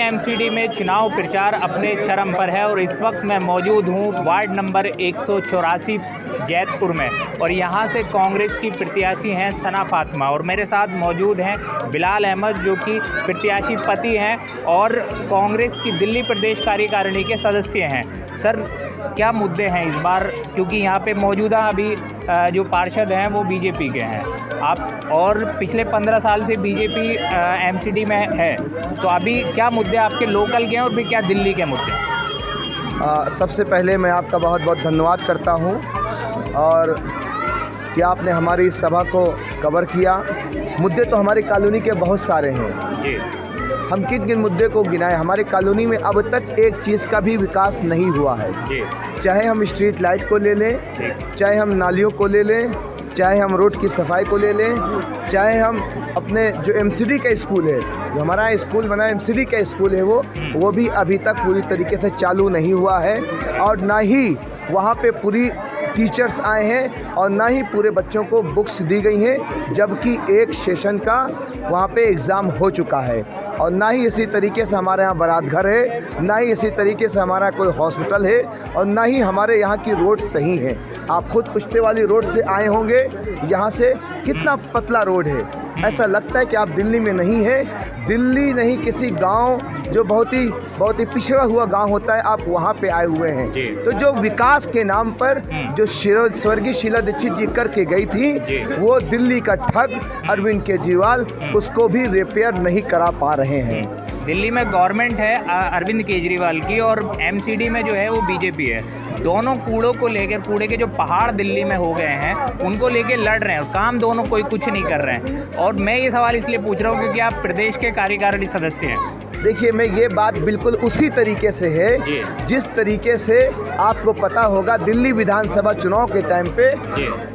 MCD में चुनाव प्रचार अपने चरम पर है और इस वक्त मैं मौजूद हूं वार्ड नंबर 184 जैतपुर में और यहां से कांग्रेस की प्रत्याशी हैं सना फातिमा और मेरे साथ मौजूद हैं बिलाल अहमद जो कि प्रत्याशी पति हैं और कांग्रेस की दिल्ली प्रदेश कार्यकारिणी के सदस्य हैं। सर, क्या मुद्दे हैं इस बार, क्योंकि यहाँ पे मौजूदा अभी जो पार्षद हैं वो बीजेपी के हैं आप और पिछले 15 साल से बीजेपी एमसीडी में है, तो अभी क्या मुद्दे आपके लोकल के हैं और भी क्या दिल्ली के मुद्दे? सबसे पहले मैं आपका बहुत बहुत धन्यवाद करता हूँ और कि आपने हमारी इस सभा को कवर किया। मुद्दे तो हमारी कॉलोनी के बहुत सारे हैं जी। हम किन किन मुद्दे को गिनाएं? हमारी कॉलोनी में अब तक एक चीज़ का भी विकास नहीं हुआ है जी। चाहे हम स्ट्रीट लाइट को ले लें, चाहे हम नालियों को ले लें, चाहे हम रोड की सफाई को ले लें, चाहे हम अपने जो एमसीडी का स्कूल है, जो हमारा स्कूल बना एमसीडी का स्कूल है वो भी अभी तक पूरी तरीके से चालू नहीं हुआ है और ना ही वहाँ पे पूरी टीचर्स आए हैं और ना ही पूरे बच्चों को बुक्स दी गई हैं, जबकि एक सेशन का वहाँ पे एग्ज़ाम हो चुका है और ना ही इसी तरीके से हमारे यहाँ बारात घर है, ना ही इसी तरीके से हमारा कोई हॉस्पिटल है और ना ही हमारे यहाँ की रोड सही है। आप खुद पुश्ते वाली रोड से आए होंगे, यहाँ से कितना पतला रोड है, ऐसा लगता है कि आप दिल्ली में नहीं है। दिल्ली नहीं, किसी गांव जो बहुत ही पिछड़ा हुआ गांव होता है, आप वहां पे आए हुए हैं। तो जो विकास के नाम पर जो स्वर्गीय शीला दीक्षित जी करके गई थी, वो दिल्ली का ठग अरविंद केजरीवाल उसको भी रिपेयर नहीं करा पा रहे हैं। दिल्ली में गवर्नमेंट है अरविंद केजरीवाल की और एमसीडी में जो है वो बीजेपी है। दोनों कूड़ों को लेकर, कूड़े के जो पहाड़ दिल्ली में हो गए हैं उनको लेकर लड़ रहे हैं, काम दोनों कोई कुछ नहीं कर रहे हैं। और मैं ये सवाल इसलिए पूछ रहा हूँ क्योंकि आप प्रदेश के कार्यकारिणी सदस्य हैं। देखिए, मैं ये बात बिल्कुल उसी तरीके से है जिस तरीके से आपको पता होगा दिल्ली विधानसभा चुनाव के टाइम पे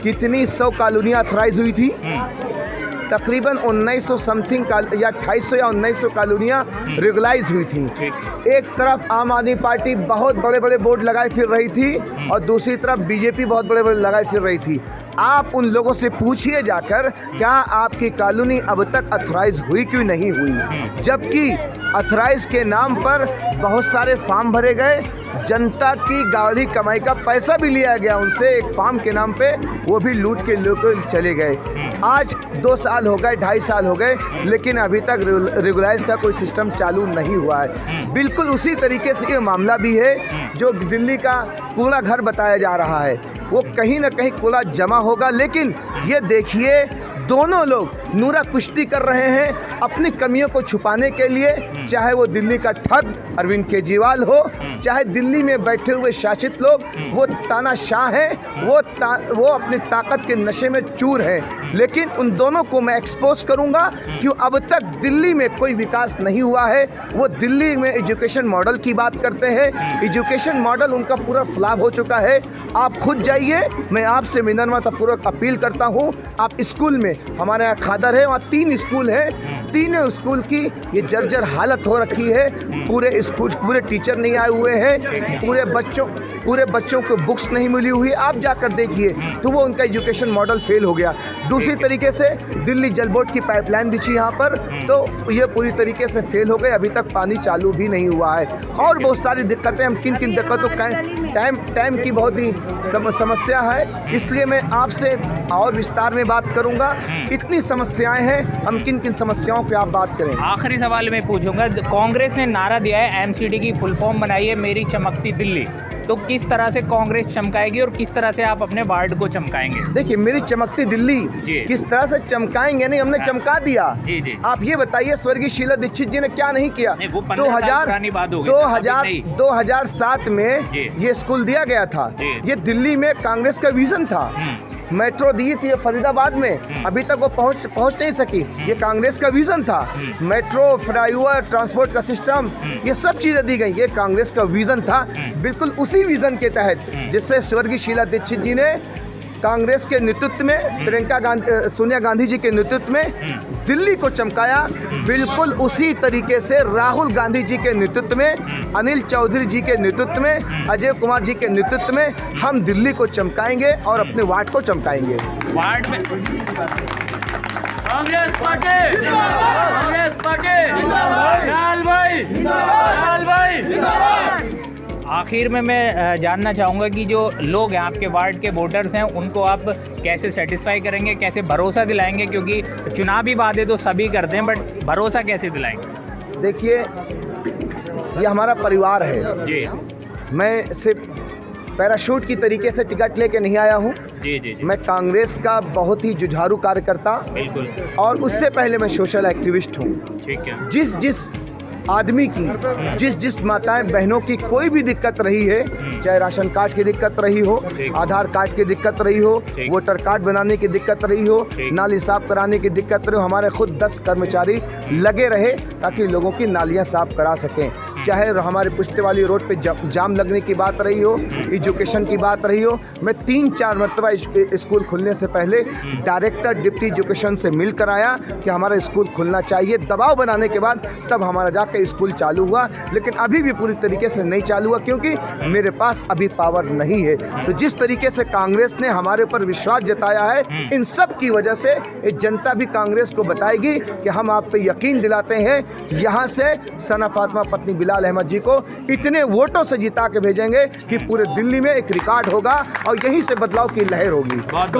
कितनी 100 कॉलोनियाँ ऑथराइज हुई थी। तकरीबन 1900 समथिंग या 2800 या 1900 कॉलोनियाँ रेगुलाइज हुई थी। एक तरफ आम आदमी पार्टी बहुत बड़े बड़े बोर्ड लगाए फिर रही थी और दूसरी तरफ बीजेपी बहुत बड़े बड़े लगाए फिर रही थी। आप उन लोगों से पूछिए जाकर, क्या आपकी कॉलोनी अब तक ऑथराइज हुई क्यों नहीं हुई, जबकि ऑथराइज के नाम पर बहुत सारे फॉर्म भरे गए, जनता की गाढ़ी कमाई का पैसा भी लिया गया उनसे एक फॉर्म के नाम पे, वो भी लूट के लोग चले गए। आज 2 साल हो गए, 2.5 साल हो गए, लेकिन अभी तक रेगुलाइज का कोई सिस्टम चालू नहीं हुआ है। बिल्कुल उसी तरीके से ये मामला भी है जो दिल्ली का कूड़ा घर बताया जा रहा है, वो कहीं ना कहीं कूड़ा जमा होगा। लेकिन ये देखिए, दोनों लोग नूरा कुश्ती कर रहे हैं अपनी कमियों को छुपाने के लिए, चाहे वो दिल्ली का ठग अरविंद केजरीवाल हो, चाहे दिल्ली में बैठे हुए शासित लोग वो तानाशाह हैं, वो अपनी ताकत के नशे में चूर हैं। लेकिन उन दोनों को मैं एक्सपोज करूंगा कि अब तक दिल्ली में कोई विकास नहीं हुआ है। वो दिल्ली में एजुकेशन मॉडल की बात करते हैं, एजुकेशन मॉडल उनका पूरा फ्लॉप हो चुका है। आप खुद जाइए, मैं आपसे विनम्रतापूर्वक अपील करता हूँ, आप स्कूल में, हमारे यहाँ खादर है, वहाँ 3 स्कूल हैं, तीनों स्कूल की ये जर्जर हालत हो रखी है। पूरे स्कूल, पूरे टीचर नहीं आए हुए हैं, पूरे बच्चों को बुक्स नहीं मिली हुई। आप जाकर देखिए तो वो उनका एजुकेशन मॉडल फेल हो गया। दूसरी तरीके से दिल्ली जल बोर्ड की पाइपलाइन बिछी यहाँ पर, तो ये पूरी तरीके से फेल हो गए, अभी तक पानी चालू भी नहीं हुआ है। और बहुत सारी दिक्कतें, हम किन किन दिक्कतों का टाइम की बहुत ही समस्या है, इसलिए मैं आपसे और विस्तार में बात करूंगा। इतनी समस्याएं हैं, हम किन किन समस्याओं पे आप बात करें। आखिरी सवाल मैं पूछूंगा, कांग्रेस ने नारा दिया है एमसीडी की फुल फॉर्म बनाई है मेरी चमकती दिल्ली, तो किस तरह से कांग्रेस चमकाएगी और किस तरह से आप अपने वार्ड को चमकाएंगे? देखिए, मेरी चमकती दिल्ली किस तरह से चमकाएंगे, नहीं हमने चमका दिया। जी। आप ये बताइए, स्वर्गीय शीला दीक्षित जी ने क्या नहीं किया? 2007 में ये स्कूल दिया गया था, ये दिल्ली में कांग्रेस का विजन था। मेट्रो दी थी फरीदाबाद में, अभी तक वो पहुंच नहीं सकी, ये कांग्रेस का विजन था। मेट्रो, फ्लाईओवर, ट्रांसपोर्ट का सिस्टम, ये सब चीज़ें दी गई, ये कांग्रेस का विजन था। बिल्कुल उसी विजन के तहत जिससे स्वर्गीय शीला दीक्षित जी ने कांग्रेस के नेतृत्व में, सोनिया गांधी जी के नेतृत्व में दिल्ली को चमकाया। बिल्कुल उसी तरीके से राहुल गांधी जी के नेतृत्व में, अनिल चौधरी जी के नेतृत्व में, अजय कुमार जी के नेतृत्व में हम दिल्ली को चमकाएंगे और अपने वार्ड को चमकाएंगे। वार्ड में कांग्रेस पार्टी, कांग्रेस पार्टी, लाल भाई, लाल भाई। आखिर में मैं जानना चाहूँगा कि जो लोग हैं आपके वार्ड के वोटर्स हैं उनको आप कैसे सेटिस्फाई करेंगे, कैसे भरोसा दिलाएंगे, क्योंकि चुनावी वादे तो सभी करते हैं बट भरोसा कैसे दिलाएंगे? देखिए, ये हमारा परिवार है जी मैं सिर्फ पैराशूट की तरीके से टिकट लेके नहीं आया हूँ। जी जी जी मैं कांग्रेस का बहुत ही जुझारू कार्यकर्ता बिल्कुल और उससे पहले मैं सोशल एक्टिविस्ट हूँ। ठीक है। जिस आदमी की जिस माताएं बहनों की कोई भी दिक्कत रही है, चाहे राशन कार्ड की दिक्कत रही हो, आधार कार्ड की दिक्कत रही हो, वोटर कार्ड बनाने की दिक्कत रही हो, नाली साफ कराने की दिक्कत रही हो, हमारे खुद 10 कर्मचारी लगे रहे ताकि लोगों की नालियां साफ करा सकें। चाहे हमारे पुश्ते वाली रोड पे जाम लगने की बात रही हो, एजुकेशन की बात रही हो, मैं 3-4 मरतबा स्कूल खुलने से पहले डायरेक्टर डिप्टी एजुकेशन से मिल कर आया कि हमारा स्कूल खुलना चाहिए। दबाव बनाने के बाद तब हमारा जाकर स्कूल चालू हुआ, लेकिन अभी भी पूरी तरीके से नहीं चालू हुआ क्योंकि मेरे पास अभी पावर नहीं है। तो जिस तरीके से कांग्रेस ने हमारे ऊपर विश्वास जताया है, इन सब की वजह से ये जनता भी कांग्रेस को बताएगी कि हम आप पे यकीन दिलाते हैं। यहाँ से सना फातिमा पत्नी बिलाल अहमद जी को इतने वोटों से जिता के भेजेंगे कि पूरे दिल्ली में एक रिकॉर्ड होगा और यहीं से बदलाव की लहर होगी। बहुत